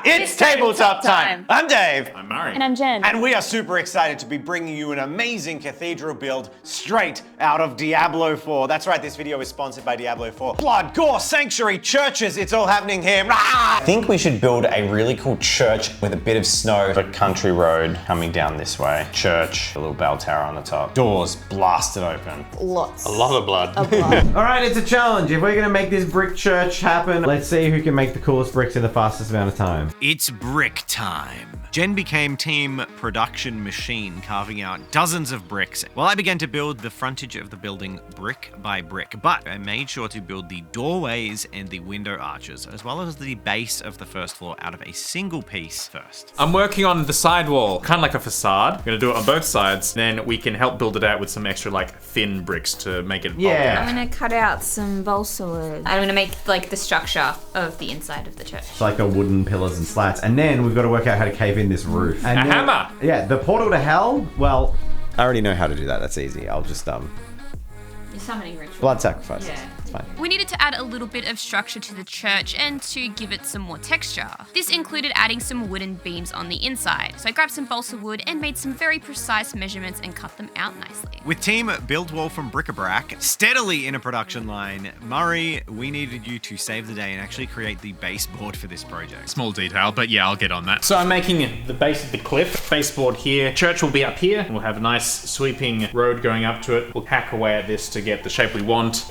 It's tabletop time. I'm Dave. I'm Murray. And I'm Jen. And we are super excited to be bringing you an amazing cathedral build straight out of Diablo 4. That's right, this video is sponsored by Diablo 4. Blood, gore, sanctuary, churches, it's all happening here. I think we should build a really cool church with a bit of snow. A country road coming down this way. Church, a little bell tower on the top. Doors blasted open. Lots. A lot of blood. Of blood. All right, it's a challenge. If we're gonna make this brick church happen, let's see who can make the coolest bricks in the fastest amount of time. It's brick time. Jen became team production machine, carving out dozens of bricks, while I began to build the frontage of the building brick by brick. But I made sure to build the doorways and the window arches, as well as the base of the first floor out of a single piece first. I'm working on the side wall, kind of like a facade. I'm gonna do it on both sides. Then we can help build it out with some extra like thin bricks to make it Yeah. bulky. I'm gonna cut out some balsa wood. I'm gonna make like the structure of the inside of the church. It's like the wooden pillars and slats. And then we've got to work out how to cave in this roof. And A then- hammer. Yeah, the portal to hell, well, I already know how to do that. That's easy. I'll just, You're summoning ritual. blood sacrifices. Yeah. It's fine. We needed to add a little bit of structure to the church and to give it some more texture. This included adding some wooden beams on the inside. So I grabbed some balsa wood and made some very precise measurements and cut them out nicely. With team Build Wall from Bric-a-Brac steadily in a production line, Murray, we needed you to save the day and actually create the baseboard for this project. Small detail, but yeah, I'll get on that. So I'm making the base of the cliff, baseboard here. Church will be up here. We'll have a nice sweeping road going up to it. We'll hack away at this to get the shape we want.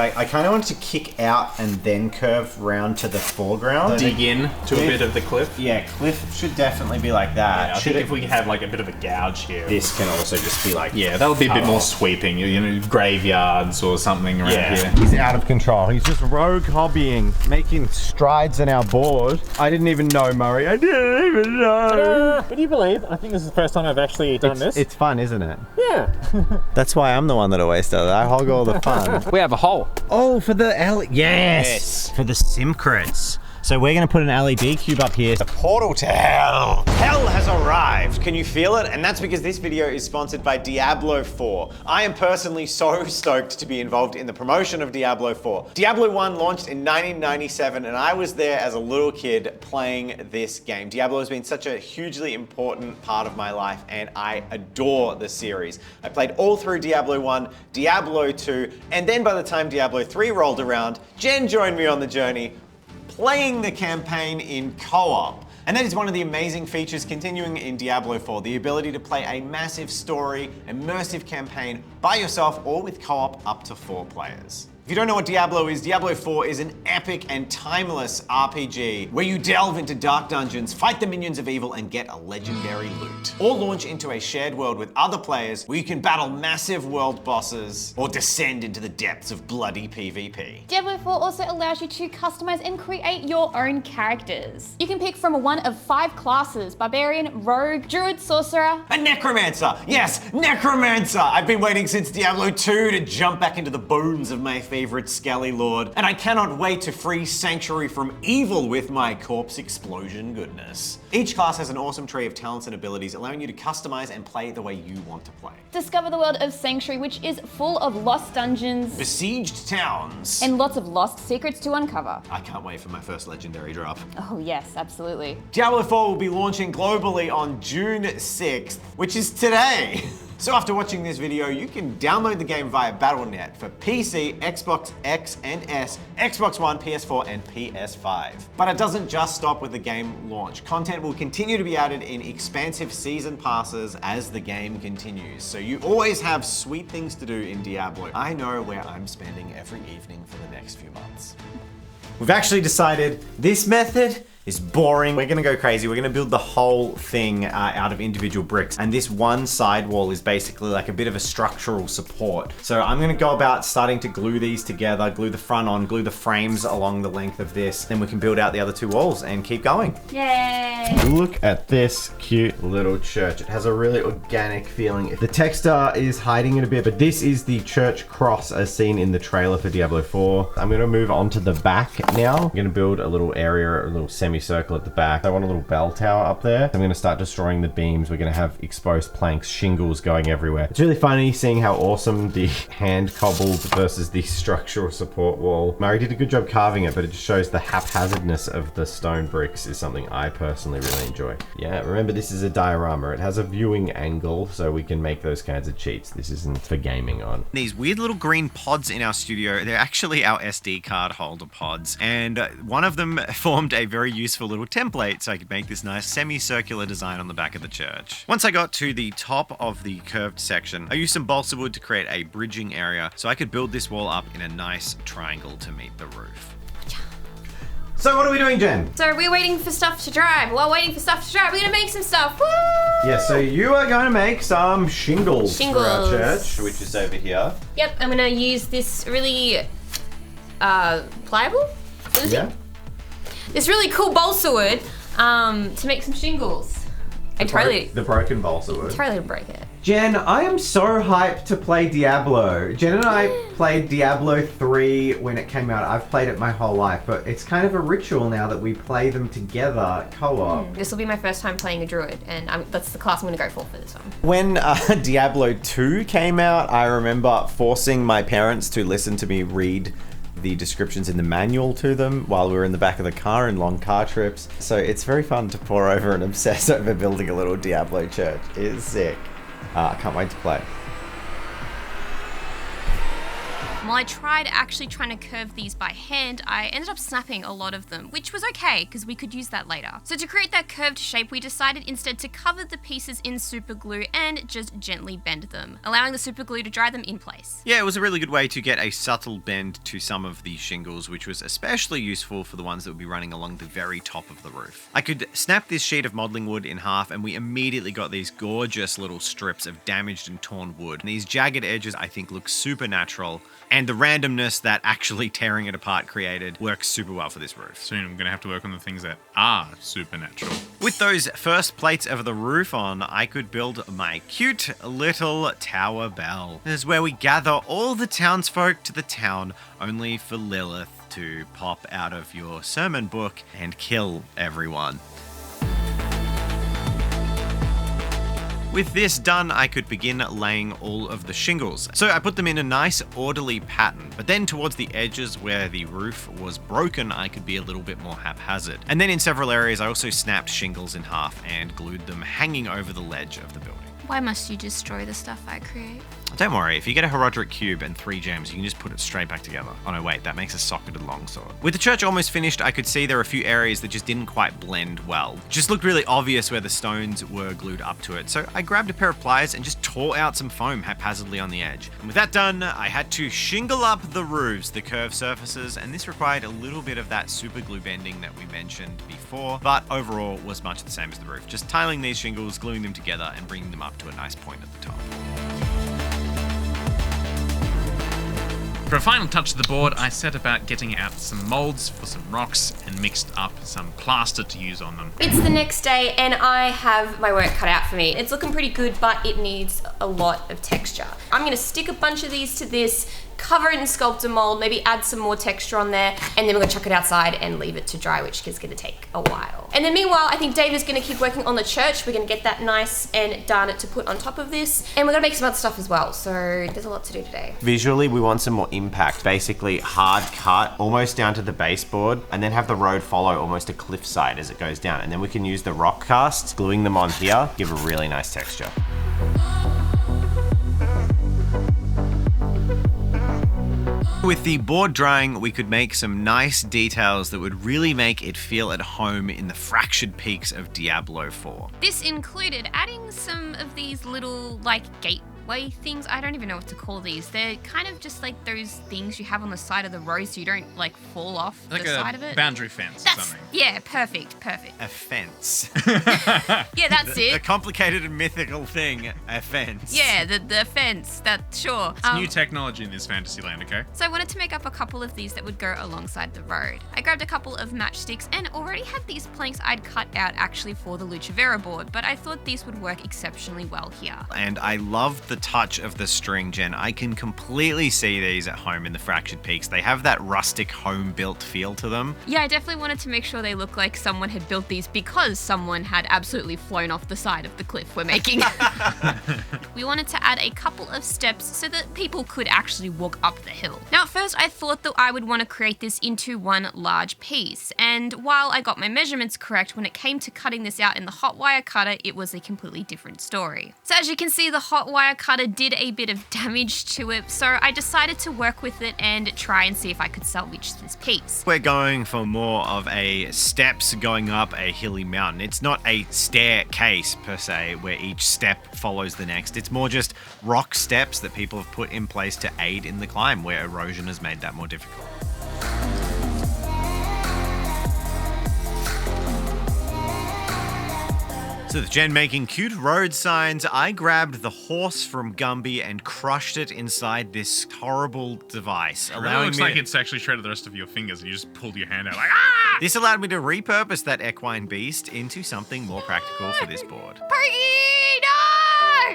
I kind of wanted to kick out and then curve round to the foreground. Dig in to a bit of the cliff. Yeah, cliff should definitely be like that. I think if we have like a bit of a gouge here. This can also just be like... Yeah, that'll be a bit more sweeping, you know, graveyards or something around here. He's out of control. He's just rogue hobbying, making strides in our board. I didn't even know, Murray. I didn't even know. Would you believe? I think this is the first time I've actually done this. It's fun, isn't it? Yeah. That's why I'm the one that always does it. I hog all the fun. We have a hole. Oh, for the yes! For the Simcrits. So we're gonna put an LED cube up here. The portal to hell. Hell has arrived. Can you feel it? And that's because this video is sponsored by Diablo 4. I am personally so stoked to be involved in the promotion of Diablo 4. Diablo 1 launched in 1997 and I was there as a little kid playing this game. Diablo has been such a hugely important part of my life and I adore the series. I played all through Diablo 1, Diablo 2, and then by the time Diablo 3 rolled around, Jen joined me on the journey, playing the campaign in co-op. And that is one of the amazing features continuing in Diablo 4, the ability to play a massive story, immersive campaign by yourself or with co-op up to 4 players. If you don't know what Diablo is, Diablo 4 is an epic and timeless RPG where you delve into dark dungeons, fight the minions of evil, and get a legendary loot. Or launch into a shared world with other players where you can battle massive world bosses or descend into the depths of bloody PvP. Diablo 4 also allows you to customize and create your own characters. You can pick from one of 5 classes: Barbarian, Rogue, Druid, Sorcerer, A Necromancer! Yes, Necromancer! I've been waiting since Diablo 2 to jump back into the bones of my favorite Skelly Lord, and I cannot wait to free Sanctuary from evil with my corpse explosion goodness. Each class has an awesome tree of talents and abilities, allowing you to customize and play the way you want to play. discover the world of Sanctuary, which is full of lost dungeons Besieged towns. and lots of lost secrets to uncover. I can't wait for my first legendary drop. Oh yes, absolutely. Diablo 4 will be launching globally on June 6th, which is today. So after watching this video, you can download the game via Battle.net for PC, Xbox X and S, Xbox One, PS4, and PS5. But it doesn't just stop with the game launch. Content will continue to be added in expansive season passes as the game continues. So you always have sweet things to do in Diablo. I know where I'm spending every evening for the next few months. We've actually decided this method is boring. We're gonna go crazy. We're gonna build the whole thing out of individual bricks. And this one side wall is basically like a bit of a structural support. So I'm gonna go about starting to glue these together, glue the front on, glue the frames along the length of this. Then we can build out the other two walls and keep going. Yay! Look at this cute little church. It has a really organic feeling. The texture is hiding it a bit, but this is the church cross as seen in the trailer for Diablo 4. I'm gonna move on to the back now. I'm gonna build a little area, a little semi semicircle at the back. I want a little bell tower up there. I'm going to start destroying the beams. We're going to have exposed planks, shingles going everywhere. It's really funny seeing how awesome the hand cobbled versus the structural support wall. Murray did a good job carving it, but it just shows the haphazardness of the stone bricks is something I personally really enjoy. Yeah, remember this is a diorama. It has a viewing angle, so we can make those kinds of cheats. This isn't for gaming on. These weird little green pods in our studio, they're actually our SD card holder pods, and one of them formed a very useful little template so I could make this nice semicircular design on the back of the church. Once I got to the top of the curved section, I used some balsa wood to create a bridging area so I could build this wall up in a nice triangle to meet the roof. So what are we doing, Jen? So we're waiting for stuff to dry. While waiting for stuff to dry, we're gonna make some stuff. Woo! Yeah, so you are going to make some shingles for our Shingles. church, which is over here. Yep, I'm gonna use this really pliable. What is it? This really cool balsa wood to make some shingles. The broken balsa wood. Totally break it. Jen, I am so hyped to play Diablo. Jen and I played Diablo 3 when it came out. I've played it my whole life, but it's kind of a ritual now that we play them together, co-op. This will be my first time playing a druid, and that's the class I'm gonna go for this one. When Diablo 2 came out, I remember forcing my parents to listen to me read the descriptions in the manual to them while we were in the back of the car in long car trips. So it's very fun to pore over and obsess over building a little Diablo church. It is sick. I can't wait to play. While I tried actually trying to curve these by hand, I ended up snapping a lot of them, which was okay because we could use that later. So to create that curved shape, we decided instead to cover the pieces in super glue and just gently bend them, allowing the super glue to dry them in place. Yeah, it was a really good way to get a subtle bend to some of the shingles, which was especially useful for the ones that would be running along the very top of the roof. I could snap this sheet of modeling wood in half and we immediately got these gorgeous little strips of damaged and torn wood. And these jagged edges I think look super natural, and the randomness that actually tearing it apart created works super well for this roof. Soon I'm gonna have to work on the things that are supernatural. With those first plates of the roof on, I could build my cute little tower bell. This is where we gather all the townsfolk to the town, only for Lilith to pop out of your sermon book and kill everyone. With this done, I could begin laying all of the shingles. So I put them in a nice orderly pattern, but then towards the edges where the roof was broken, I could be a little bit more haphazard. And then in several areas, I also snapped shingles in half and glued them hanging over the ledge of the building. Why must you destroy the stuff I create? Don't worry, if you get a Herodric cube and 3 gems, you can just put it straight back together. Oh no, wait, that makes a socketed longsword. With the church almost finished, I could see there were a few areas that just didn't quite blend well. It just looked really obvious where the stones were glued up to it, so I grabbed a pair of pliers and just tore out some foam haphazardly on the edge. And with that done, I had to shingle up the roofs, the curved surfaces, and this required a little bit of that super glue bending that we mentioned before, but overall was much the same as the roof. Just tiling these shingles, gluing them together, and bringing them up to a nice point at the top. For a final touch of the board, I set about getting out some molds for some rocks and mixed up some plaster to use on them. It's the next day and I have my work cut out for me. It's looking pretty good, but it needs a lot of texture. I'm gonna stick a bunch of these to this, cover it in sculptor mold, maybe add some more texture on there, and then we're gonna chuck it outside and leave it to dry, which is gonna take a while. And then meanwhile, I think Dave is gonna keep working on the church. We're gonna get that nice and done to put on top of this, and we're gonna make some other stuff as well, so there's a lot to do today. Visually, we want some more impact. Basically, hard cut almost down to the baseboard, and then have the road follow almost a cliffside as it goes down. And then we can use the rock casts, gluing them on here, give a really nice texture. With the board drying, we could make some nice details that would really make it feel at home in the fractured peaks of Diablo 4. This included adding some of these little, like, gateway things. I don't even know what to call these. They're kind of just like those things you have on the side of the road so you don't, like, fall off Like the side of it. a boundary fence or something. Yeah, perfect. A fence. Yeah, that's The it. complicated and mythical thing, a fence. Yeah, the fence, sure. It's new technology in this fantasy land, okay? So I wanted to make up a couple of these that would go alongside the road. I grabbed a couple of matchsticks and already had these planks I'd cut out actually for the Lucha Vera board, but I thought these would work exceptionally well here. And I loved the touch of the string, Jen. I can completely see these at home in the Fractured Peaks. They have that rustic home-built feel to them. Yeah, I definitely wanted to make sure they look like someone had built these because someone had absolutely flown off the side of the cliff we're making. We wanted to add a couple of steps so that people could actually walk up the hill. Now at first I thought that I would want to create this into one large piece, and while I got my measurements correct, when it came to cutting this out in the hot wire cutter, it was a completely different story. So as you can see, the hot wire cutter did a bit of damage to it, so I decided to work with it and try and see if I could salvage this piece. We're going for more of a steps going up a hilly mountain. It's not a staircase per se, where each step follows the next. It's more just rock steps that people have put in place to aid in the climb, where erosion has made that more difficult. So with Jen making cute road signs, I grabbed the horse from Gumby and crushed it inside this horrible device, It really looks like it's actually shredded the rest of your fingers and you just pulled your hand out like, ah! This allowed me to repurpose that equine beast into something more practical for this board. Pokey, no!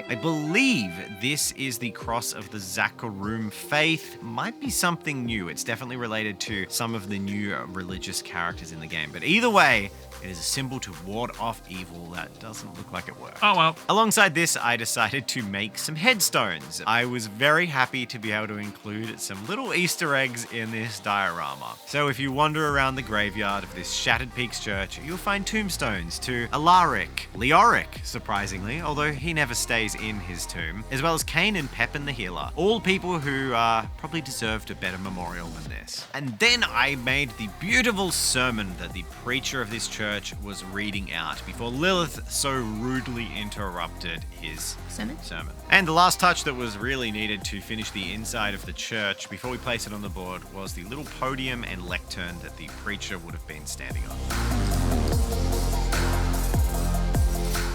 I believe this is the cross of the Zakarum faith. Might be something new. It's definitely related to some of the new religious characters in the game. But either way, it is a symbol to ward off evil that doesn't look like it worked. Oh well. Alongside this, I decided to make some headstones. I was very happy to be able to include some little Easter eggs in this diorama. So if you wander around the graveyard of this Shattered Peaks church, you'll find tombstones to Alaric, Leoric, surprisingly, although he never stays in his tomb, as well as Cain and Pepin the Healer, all people who probably deserved a better memorial than this. And then I made the beautiful sermon that the preacher of this church was reading out before Lilith so rudely interrupted his sermon. And the last touch that was really needed to finish the inside of the church before we place it on the board was the little podium and lectern that the preacher would have been standing on.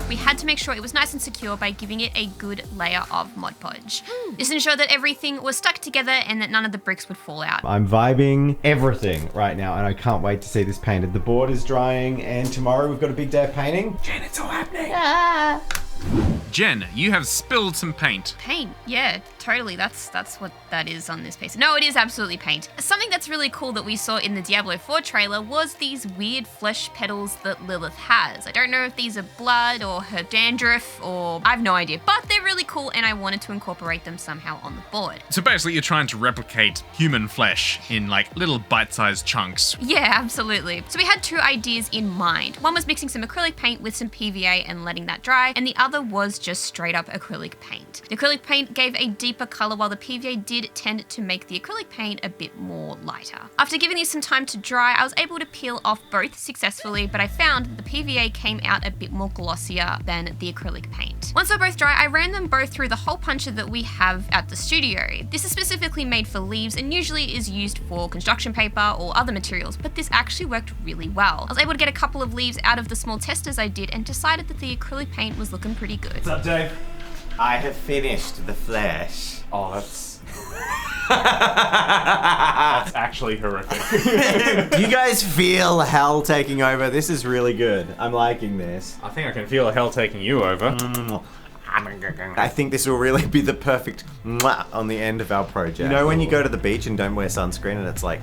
We had to make sure it was nice and secure by giving it a good layer of Mod Podge. This ensured that everything was stuck together and that none of the bricks would fall out. I'm vibing everything right now, and I can't wait to see this painted. The board is drying, and tomorrow we've got a big day of painting. Jen, it's all happening. Ah. Jen, you have spilled some paint. Paint, yeah, totally. That's what that is on this piece. No, it is absolutely paint. Something that's really cool that we saw in the Diablo 4 trailer was these weird flesh petals that Lilith has. I don't know if these are blood or her dandruff or I have no idea, but they're really cool and I wanted to incorporate them somehow on the board. So basically you're trying to replicate human flesh in like little bite-sized chunks. Yeah, absolutely. So we had two ideas in mind. One was mixing some acrylic paint with some PVA and letting that dry, and the other was just straight up acrylic paint. The acrylic paint gave a deeper color while the PVA did tend to make the acrylic paint a bit more lighter. After giving these some time to dry, I was able to peel off both successfully, but I found that the PVA came out a bit more glossier than the acrylic paint. Once they're both dry, I ran them both through the hole puncher that we have at the studio. This is specifically made for leaves and usually is used for construction paper or other materials, but this actually worked really well. I was able to get a couple of leaves out of the small testers I did and decided that the acrylic paint was looking pretty good. What's up, Dave? I have finished the flesh. Oh, that's... that's actually horrific. Do you guys feel hell taking over? This is really good. I'm liking this. I think I can feel hell taking you over. I think this will really be the perfect mwah on the end of our project. You know when you go to the beach and don't wear sunscreen and it's like...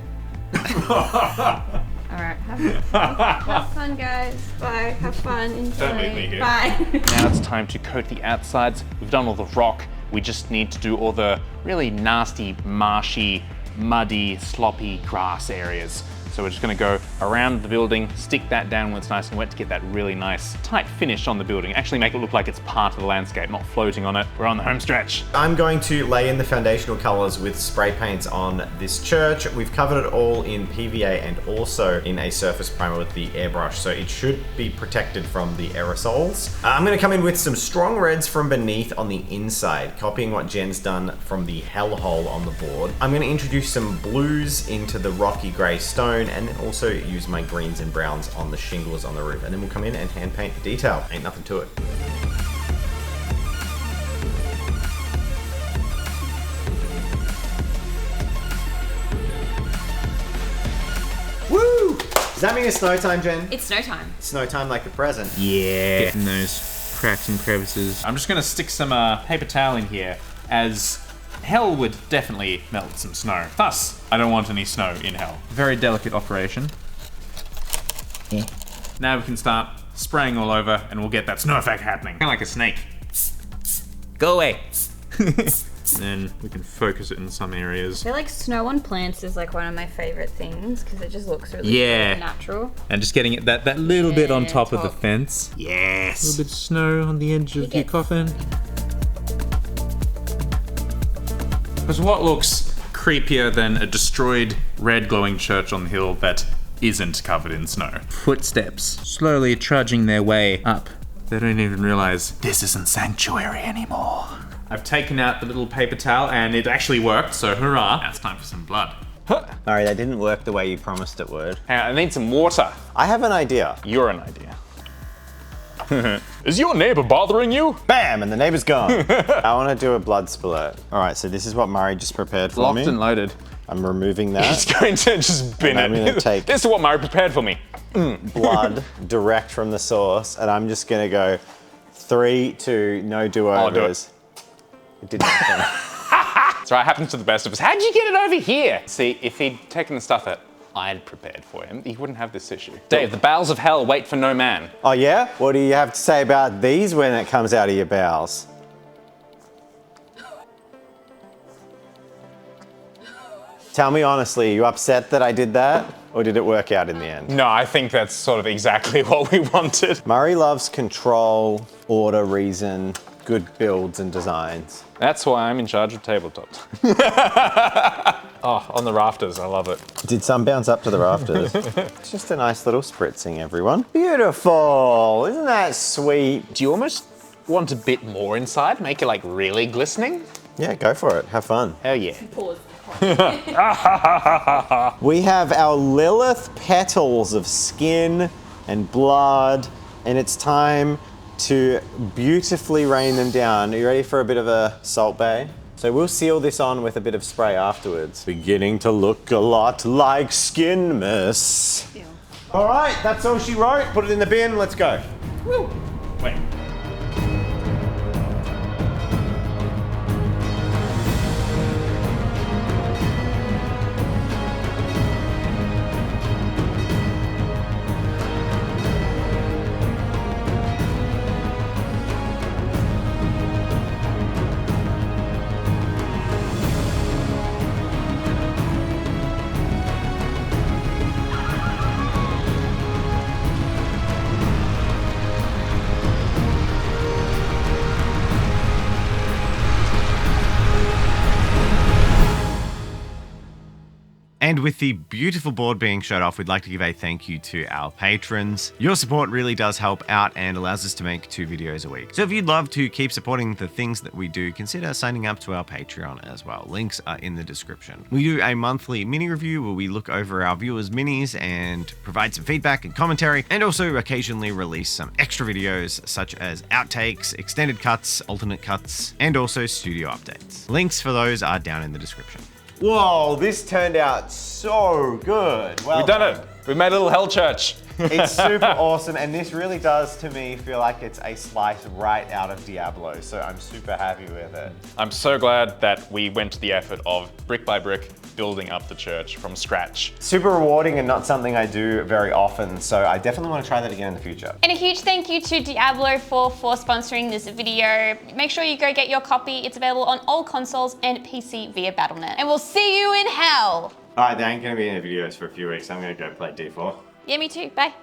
Alright, have fun, guys. Bye. Have fun. Enjoy. Don't leave me here. Bye. Now it's time to coat the outsides. We've done all the rock. We just need to do all the really nasty, marshy, muddy, sloppy grass areas. So we're just gonna go around the building, stick that down when it's nice and wet to get that really nice, tight finish on the building. Actually make it look like it's part of the landscape, not floating on it. We're on the home stretch. I'm going to lay in the foundational colors with spray paints on this church. We've covered it all in PVA and also in a surface primer with the airbrush, so it should be protected from the aerosols. I'm gonna come in with some strong reds from beneath on the inside, copying what Jen's done from the hellhole on the board. I'm gonna introduce some blues into the rocky gray stone, and then also use my greens and browns on the shingles on the roof. And then we'll come in and hand paint the detail. Ain't nothing to it. Woo! Does that mean it's snow time, Jen? It's snow time. Snow time like the present. Yeah. Getting those cracks and crevices. I'm just gonna stick some paper towel in here, as hell would definitely melt some snow. Thus, I don't want any snow in hell. Very delicate operation. Yeah. Now we can start spraying all over and we'll get that snow effect happening. Kind of like a snake. Go away. Then we can focus it in some areas. I feel like snow on plants is like one of my favorite things because it just looks really natural. And just getting it that little bit on top of the fence. Yes. A little bit of snow on the edge of your coffin. Because what looks creepier than a destroyed red glowing church on the hill that isn't covered in snow? Footsteps slowly trudging their way up. They don't even realize this isn't sanctuary anymore. I've taken out the little paper towel and it actually worked, so hurrah. Now it's time for some blood. Murray, that didn't work the way you promised it would. Hang on, I need some water. I have an idea. You're an idea. Is your neighbor bothering you? Bam, and the neighbor's gone. I want to do a blood splurt. All right, so this is what Murray just prepared for me. Locked and loaded. I'm removing that. He's going to just bin I'm gonna it. take This is what Murray prepared for me. blood direct from the source, and I'm just gonna go 3, 2, no do-overs. I'll do it. It didn't happen. So it happens to the best of us. How'd you get it over here? See, if he'd taken the stuff that I'd prepared for him, he wouldn't have this issue. Dave, the bowels of hell wait for no man. Oh yeah? What do you have to say about these when it comes out of your bowels? Tell me honestly, are you upset that I did that? Or did it work out in the end? No, I think that's sort of exactly what we wanted. Murray loves control, order, reason, good builds and designs. That's why I'm in charge of Tabletop. Oh, on the rafters, I love it. Did some bounce up to the rafters? It's just a nice little spritzing, everyone. Beautiful, isn't that sweet? Do you almost want a bit more inside? Make it like really glistening? Yeah, go for it, have fun. Hell yeah. Pause. We have our Lilith petals of skin and blood, and it's time to beautifully rain them down. Are you ready for a bit of a salt bay? So we'll seal this on with a bit of spray afterwards. Beginning to look a lot like skin mist. Ew. All right, that's all she wrote. Put it in the bin, let's go. Woo. Wait. And with the beautiful board being showed off, we'd like to give a thank you to our patrons. Your support really does help out and allows us to make 2 videos a week. So if you'd love to keep supporting the things that we do, consider signing up to our Patreon as well. Links are in the description. We do a monthly mini review where we look over our viewers' minis and provide some feedback and commentary, and also occasionally release some extra videos such as outtakes, extended cuts, alternate cuts, and also studio updates. Links for those are down in the description. Whoa, this turned out so good. Well We've done it. We've made a little hell church. It's super awesome, and this really does, to me, feel like it's a slice right out of Diablo, so I'm super happy with it. I'm so glad that we went to the effort of brick by brick building up the church from scratch. Super rewarding and not something I do very often, so I definitely want to try that again in the future. And a huge thank you to Diablo for sponsoring this video. Make sure you go get your copy. It's available on all consoles and PC via Battle.net. And we'll see you in hell. All right, there ain't gonna be any videos for a few weeks. I'm gonna go play D4. Yeah, me too. Bye.